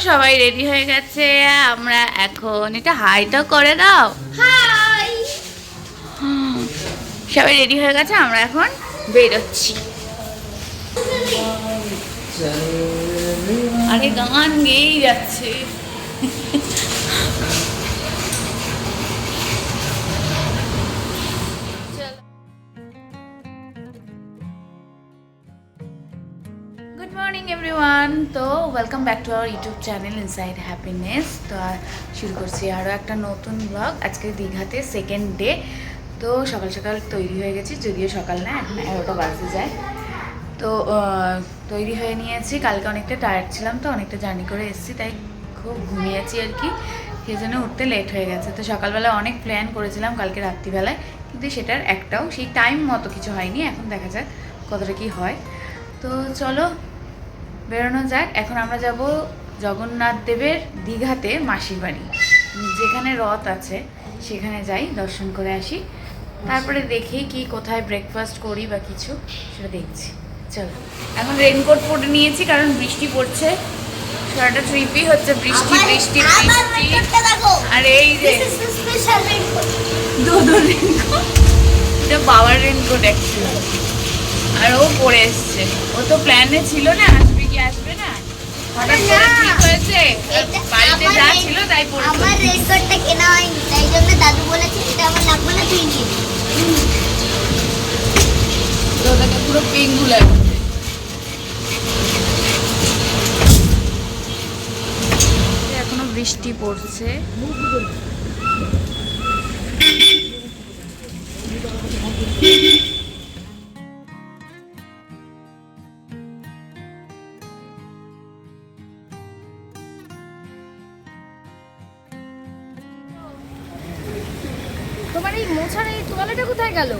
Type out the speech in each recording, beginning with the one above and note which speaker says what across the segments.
Speaker 1: সবাই রেডি হয়ে গেছে। আমরা এখন এটা হাইটা করে দাও।
Speaker 2: হাই,
Speaker 1: সবাই রেডি হয়ে গেছে, আমরা এখন বেরোচ্ছি। আরে গান গেয়েই যাচ্ছে। Good morning everyone. তো welcome back to our YouTube channel inside happiness. তো শুরু করছি আরও একটা নতুন ব্লগ। আজকে দীঘাতে সেকেন্ড ডে। তো সকাল সকাল তৈরি হয়ে গেছি, যদিও সকাল না, এখন 11টা বাজে যায়। তো তৈরি হয়ে নিয়েছি। কালকে অনেকটা টায়ার্ড ছিলাম, তো অনেকটা জার্নি করে এসেছি, তাই খুব ঘুমিয়েছি আর কি, সেই জন্য উঠতে লেট হয়ে গেছে। তো সকালবেলা অনেক প্ল্যান করেছিলাম কালকে রাত্রিবেলায়, কিন্তু সেটার একটাও সেই টাইম মতো কিছু হয়নি। এখন দেখা যাক কতটা কি হয়। তো চলো বেরোনো যাক। এখন আমরা যাব জগন্নাথ দেবের দীঘাতে মাসির বাড়ি, যেখানে রথ আছে সেখানে যাই, দর্শন করে আসি। তারপরে দেখি কি কোথায় ব্রেকফাস্ট করি বা কিছু, সেটা দেখছি। চলো, এখন রেইনকোট পরে নিয়েছি কারণ বৃষ্টি পড়ছে। সারাটা ট্রিপই হচ্ছে বৃষ্টি বৃষ্টি বৃষ্টি। আর এই যে দুধুর রেইনকোট, এটা বাবার রেইনকোট অ্যাকচুয়ালি। আর ও পরে এসছে, ও তো প্ল্যানে ছিল না আসবে কি আসবে না, হঠাৎ করে ঠিক হয়েছে, বাড়িতে যা ছিল তাই পরে।
Speaker 2: আমার রেইনকোটটা কেনা হয়নি, তাই জন্য দাদু বলেছে এটা আমার লাগবে না, তুই নিয়ে নে।
Speaker 1: তো ওটাকে পুরো পিঙ্ক লাগবে। এখনো বৃষ্টি পড়ছে।
Speaker 2: তোমার এই মোছার এই তোয়ালেটা কোথায় গেল?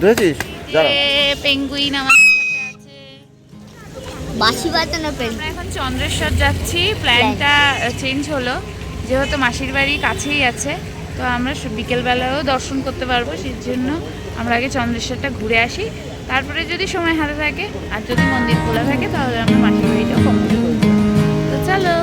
Speaker 3: ধরেছিস?
Speaker 1: পেঙ্গুইন আমাদের সাথে আছে।
Speaker 2: বাঁশি বাজানো পেন।
Speaker 1: আমরা এখন চন্দ্রেশ্বর যাচ্ছি। প্ল্যানটা চেঞ্জ হলো, যেহেতু মাসির বাড়ি কাছেই আছে, তো আমরা বিকেলবেলাও দর্শন করতে পারবো। সেই জন্য আমরা আগে চন্দ্রেশ্বরটা ঘুরে আসি, তারপরে যদি সময় হাতে থাকে আর যদি মন্দির খোলা থাকে তাহলে আমরা মাসির বাড়িটাও কমপ্লিট করবো। তো চলো।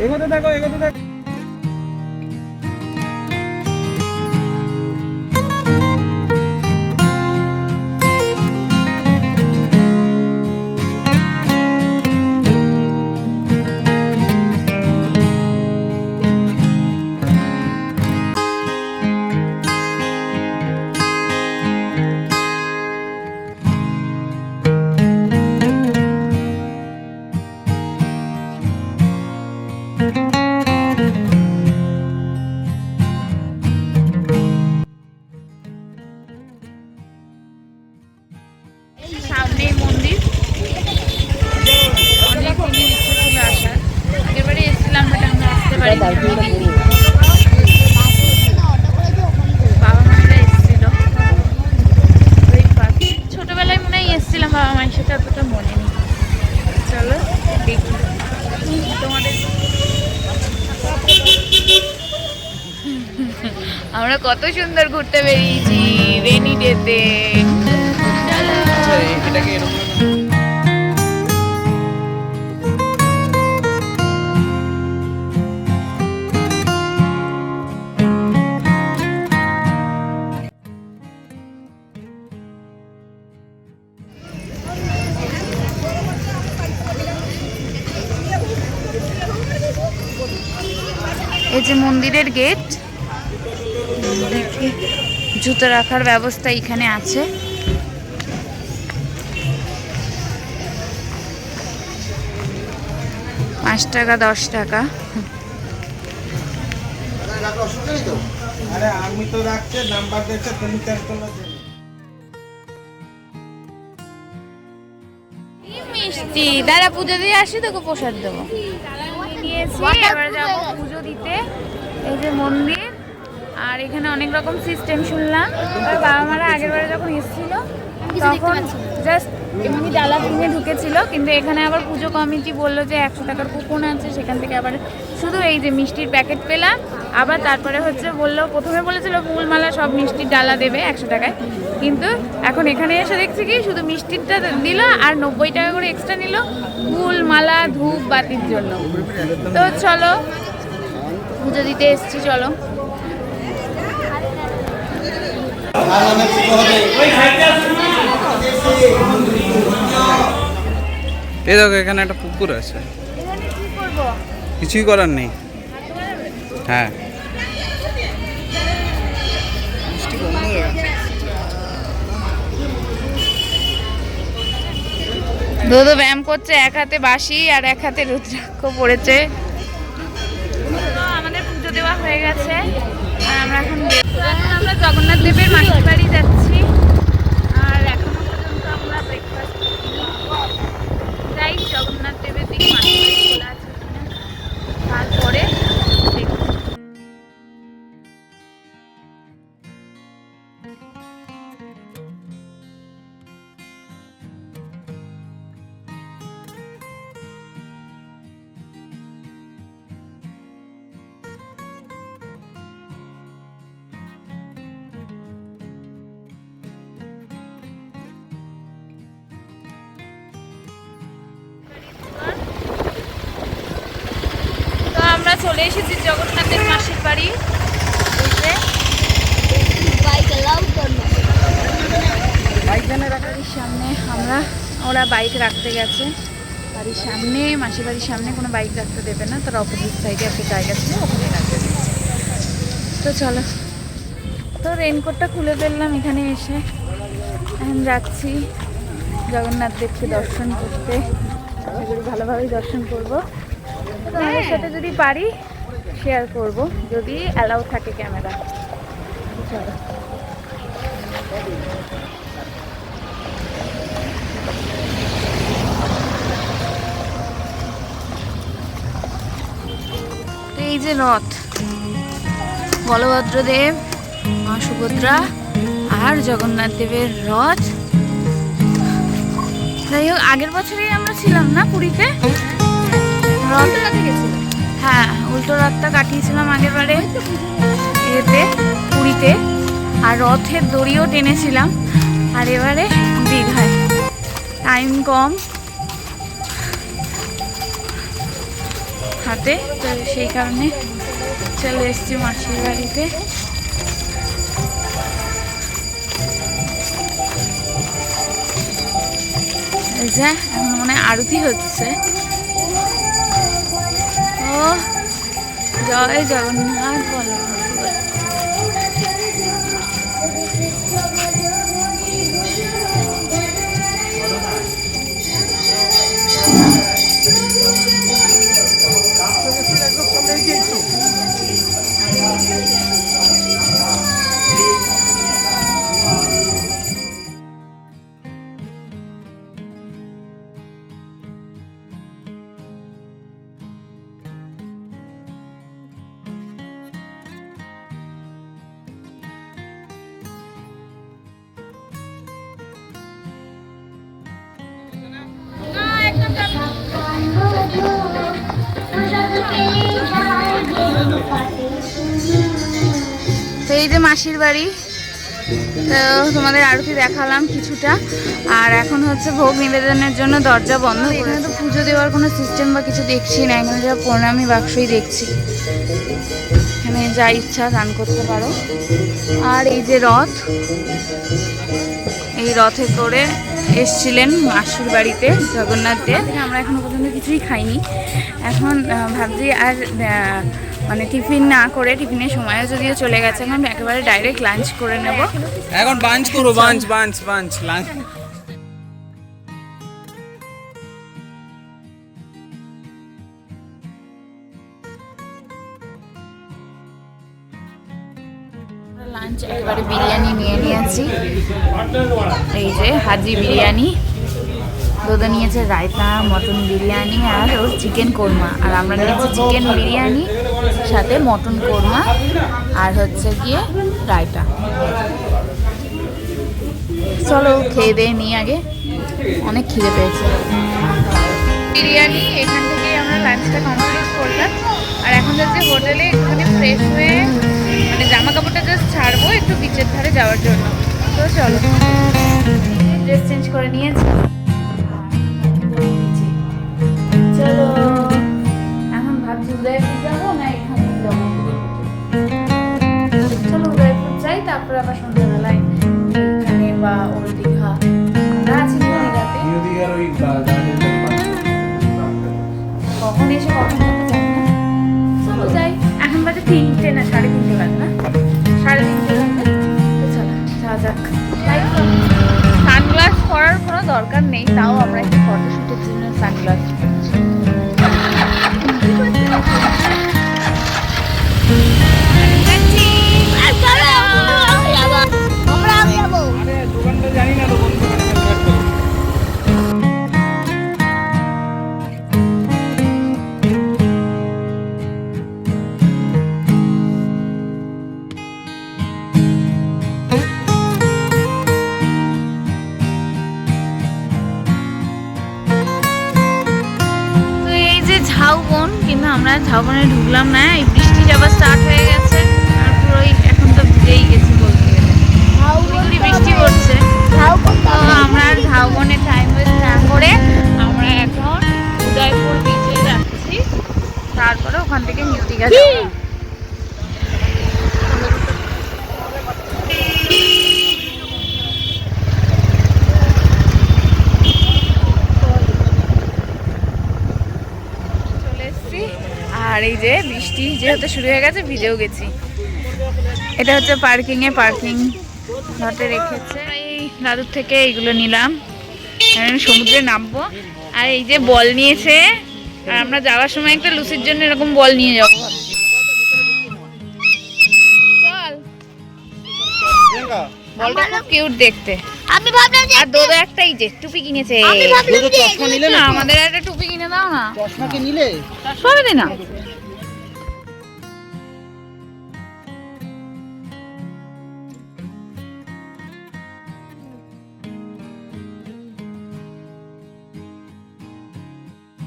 Speaker 3: এগোতে থাকো, এগোতে থাকো।
Speaker 1: সামনেই মন্দির। অনেক দিনের ইচ্ছে ছিল আসার, আগেরবারে এসেছিলাম বাট আমরা আসতে পারিনি। বাবা মায়েরা এসেছিল, ছোটবেলায় মনে হয় এসেছিলাম বাবা মায়ের সাথে, অতটা মনে নেই। চলো দেখি তোমাদের। আমরা কত সুন্দর ঘুরতে বেরিয়েছি রেনি ডেতে।
Speaker 3: এটাকে এরকম
Speaker 1: এই যে মন্দিরের গেট, জুতো রাখার ব্যবস্থা এখানে আছে। 5 টাকা 10 টাকা।
Speaker 3: আরে আমি তো রাখছে নাম্বার দিয়েছে তুমি ক্যাশ করলে
Speaker 1: মিষ্টি দাঁড়া, পুজো দিয়ে আসি, তোকে প্রসাদ দেবো। নিয়েছি, এবার যাবো পুজো দিতে। এই যে মন্দির, আর এখানে অনেক রকম সিস্টেম শুনলাম। আর বাবা মারা আগের বারে যখন এসেছিল তখন জাস্ট এমনি ডালা কিনে ঢুকেছিল, কিন্তু এখানে আবার পুজো কমিটি বললো যে 100 টাকার কুপন আছে, সেখান থেকে আবার শুধু এই যে মিষ্টির প্যাকেট পেলাম। আবার তারপরে হচ্ছে বললো, প্রথমে বলেছিল ফুলমালা সব মিষ্টির ডালা দেবে 100 টাকায়, কিন্তু এখন এখানে এসে দেখছি কি শুধু মিষ্টিরটা দিল আর 90 টাকা করে এক্সট্রা নিল ফুল মালা ধূপ বাতির জন্য। তো চলো পুজো দিতে এসছি, চলো।
Speaker 3: এই দেখো এখানে একটা পুকুর আছে,
Speaker 1: এখানে কি করবো?
Speaker 3: কিছুই করার নেই। হ্যাঁ
Speaker 1: দুধ ব্যায়াম করছে, এক হাতে বাঁশি আর এক হাতে রুদ্রাক্ষ পড়েছে। তো আমাদের পুজো দেওয়া হয়ে গেছে, আর আমরা এখন আমরা জগন্নাথ দেবের মাসির বাড়ি যাচ্ছি। আর এখনো পর্যন্ত আমরা ব্রেকফাস্ট যাই জগন্নাথ দেবের দিকে মাসির বাড়ি খোলা আছে কিনা, তারপরে দেখি। তো আমরা চলে এসেছি জগন্নাথের মাসির বাড়ি।
Speaker 2: বাইক এলাও করবে।
Speaker 1: বাড়ির সামনে ওরা বাইক রাখতে গেছে, বাড়ির সামনে, মাসির বাড়ির সামনে কোনো বাইক রাখতে দেবে না, তার অপোজিট সাইডে একটা জায়গা ছিল, ওখানে রাখতে দিচ্ছে। তো চলো, তো রেনকোটটা খুলে ফেললাম এখানে এসে। এখন যাচ্ছি জগন্নাথ দেবকে দর্শন করতে, আশা করি ভালোভাবেই দর্শন করবো। তোমাদের সাথে যদি পারি শেয়ার করব, যদি অ্যালাউ থাকে ক্যামেরা। চলো। তো এই যে রথ, বলভদ্রদেব, মা সুভদ্রা আর জগন্নাথ দেবের রথ। যাই হোক, আগের বছরেই আমরা ছিলাম না পুরীতে, রথ গেছিলাম। হ্যাঁ, উল্টো রথটা কাটিয়েছিলাম আগের বারে এতে পুরীতে, আর রথের দড়িও টেনেছিলাম। আর এবারে দীঘায় টাইম কম হাতে, তো সেই কারণে চলে এসেছি মাসির বাড়িতে। এই যে এখন মনে হয় আরতি হচ্ছে। ও জয় জগন্নাথ বলরাম। তো এই যে মাসির বাড়ি, তো তোমাদের আরতি দেখালাম কিছুটা, আর এখন হচ্ছে ভোগ নিবেদনের জন্য দরজা বন্ধ। এখানে তো পুজো দেওয়ার কোনো সিস্টেম বা কিছু দেখছি না, এখানে যা প্রণামী বাক্সই দেখছি, এখানে যা ইচ্ছা দান করতে পারো। আর এই যে রথ, এই রথে করে এসছিলেন মাসির বাড়িতে জগন্নাথ দেব। আমরা এখনো পর্যন্ত কিছুই খাইনি, এখন ভাবছি আর মানে টিফিন না করে, টিফিনের সময়ও যদিও চলে গেছে, এখন একেবারে ডাইরেক্ট লাঞ্চ করে নেব।
Speaker 3: এখন বাঞ্চ করো, বাঞ্চ লাঞ্চ।
Speaker 1: লাঞ্চ একেবারে বিরিয়ানি নিয়ে নিয়েছি, এই যে হাজি বিরিয়ানি। দাদা নিয়েছে রায়তা, মটন বিরিয়ানি আর ওর চিকেন কোরমা, আর আমরা নিয়েছি চিকেন বিরিয়ানি সাথে মটন কোরমা আর হচ্ছে গিয়ে রায়তা। চলো খেয়ে দিয়ে নিই আগে, অনেক খিদে পেয়েছে। বিরিয়ানি এখান থেকে আমরা লাঞ্চটা কমপ্লিট করলাম, আর এখন যাচ্ছি হোটেলে একটুখানি ফ্রেশ হয়ে, মানে জামা কাপড়টা জাস্ট ছাড়বো একটু বিচের ধারে যাওয়ার জন্য। তো চলো, ড্রেস চেঞ্জ করে নিয়েছি, চলো এখন ভাবছি উদয়পুর যাবো না এখানে যাবো। চলো উদয়পুর যাই, তারপরে আবার সন্ধ্যাবেলায় এখানে বা ওর দীঘা, আমরা আছি দীঘাতে, কখন এসে কখন জানি না। চলো যাই, এখন বাজে 3টে না 3:30 বাজে, না 3:30 বাজে। তো চলো যাওয়া যাক। সানগ্লাস পরার কোনো দরকার নেই, তাও আমরা একটু ফটোশুটের জন্য সানগ্লাস ঝাউবন, কিন্তু আমরা ঝাউবনে ঢুকলাম না, এই বৃষ্টি আবার স্টার্ট হয়ে গেছে আর পুরোই এখন তো ভিজেই গেছি বলতে গেলে, পুরোপুরি বৃষ্টি পড়ছে। তো আমরা আর ঝাউবনে টাইম ওয়েস্ট না করে আমরা এখন উদয়পুর বিচে যাচ্ছি, তারপরে ওখান থেকে মিউটিকা যাবো। আর এই যে বৃষ্টি যেহেতু শুরু হয়ে গেছে, ভিজেও গেছি। এটা হচ্ছে পার্কিং লটে রেখেছে। এই দাদুর থেকে এইগুলো নিলাম, সমুদ্রে নামবো। আর এই যে বল নিয়েছে, আর আমরা যাওয়ার সময় একটা লুসির জন্য এরকম বল নিয়ে যাবো। চল, বলটা খুব কিউট দেখতে।
Speaker 2: আমি ভাবলাম যে
Speaker 1: আর দাদা একটা এই যে টুপি কিনেছে,
Speaker 2: আমি ভাবলাম যে
Speaker 3: চশমা নিলে না,
Speaker 1: আমাদের একটা টুপি কিনে দাও না।
Speaker 3: চশমা কি নিলে?
Speaker 1: সবই দে না।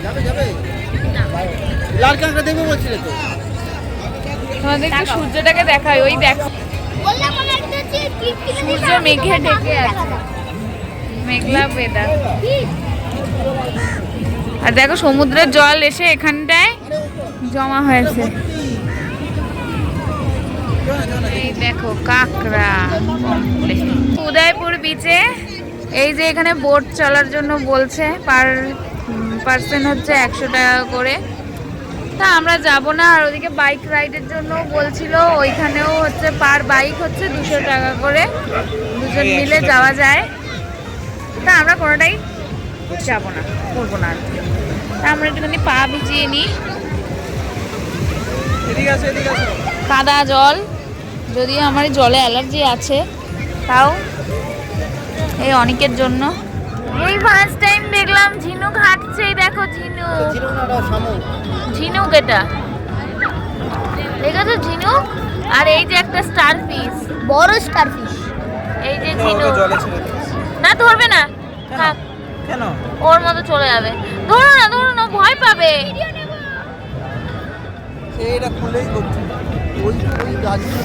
Speaker 3: যাবে যাবে, লাল কাঁকড়া দেবো বলছিলে তো।
Speaker 1: তোমাদের একটু সূর্যটাকে দেখাই, ওই দেখো
Speaker 2: বললাম মনে একটা যে কি
Speaker 1: সূর্য মেঘে ঢেকে আছে, মেঘলা ওয়েদার। আর দেখো সমুদ্রের জল এসে এখানটায় জমা হয়েছে, এই দেখো কাঁকড়া। উদয়পুর বিচে এই যে এখানে বোট চলার জন্য বলছে, পার পার্সন হচ্ছে 100 টাকা করে। তা আমরা যাব না, আর ওদিকে বাইক রাইডের জন্য বলছিল, ওইখানেও হচ্ছে পার বাইক হচ্ছে 200 টাকা করে, দুজন মিলে যাওয়া যায়। তা আমরা কোনোটাই যাব না, করবো না। তা আমরা একটুখানি পা ভিজিয়ে নিই, কাদা জল, যদিও আমার জলে অ্যালার্জি আছে, তাও এই অনেকের জন্য। এই ফার্স্ট টাইম দেখলাম ঝিনুক হাঁটছে, দেখো ঝিনুক, ঝিনুক এটা দেখেছো ঝিনুক। আর এই যে একটা স্টার ফিশ,
Speaker 2: বড় স্টার ফিশ,
Speaker 1: এই যে ঝিনুক। না ধরবে না, থাক,
Speaker 3: কেন
Speaker 1: ওর মতো চলে যাবে। ধরো না, ভয় পাবে।
Speaker 4: এইটা খুলেই করছে, ওই ওই গাছগুলো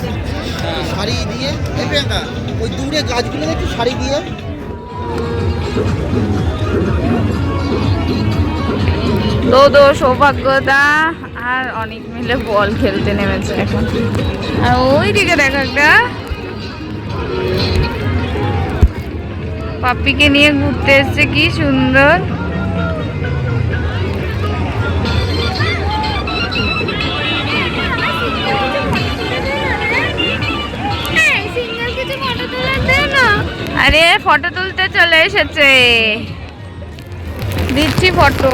Speaker 4: শাড়ি দিয়ে দেখবে না, ওই দূরে গাছগুলো একটু শাড়ি দিয়ে।
Speaker 1: দো সৌভাগ্যদা আর অনেক মিলে বল খেলতে নেমেছে এখন। আর ওই দিকে দেখো একটা পাপ্পিকে নিয়ে ঘুরতে এসছে, কি সুন্দর। আরে ফটো তুলতে চলে এসেছে, দিচ্ছি ফটো।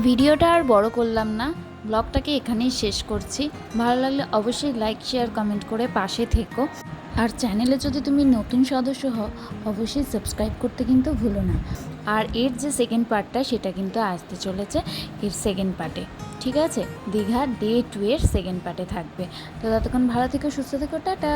Speaker 1: ভিডিওটা আর বড় করলাম না, ব্লগটাকে এখানেই শেষ করছি। ভালো লাগলে অবশ্যই লাইক শেয়ার কমেন্ট করে পাশে থেকো। আর চ্যানেলে যদি তুমি নতুন সদস্য হও অবশ্যই সাবস্ক্রাইব করতে কিন্তু ভুলো না। আর এর যে সেকেন্ড পার্টটা সেটা কিন্তু আসতে চলেছে এর সেকেন্ড পার্টে, ঠিক আছে? দীঘা ডে 2 এর সেকেন্ড পার্টে থাকবে। তো ততক্ষণ ভালো থেকো, সুস্থ থেকো, টাটা।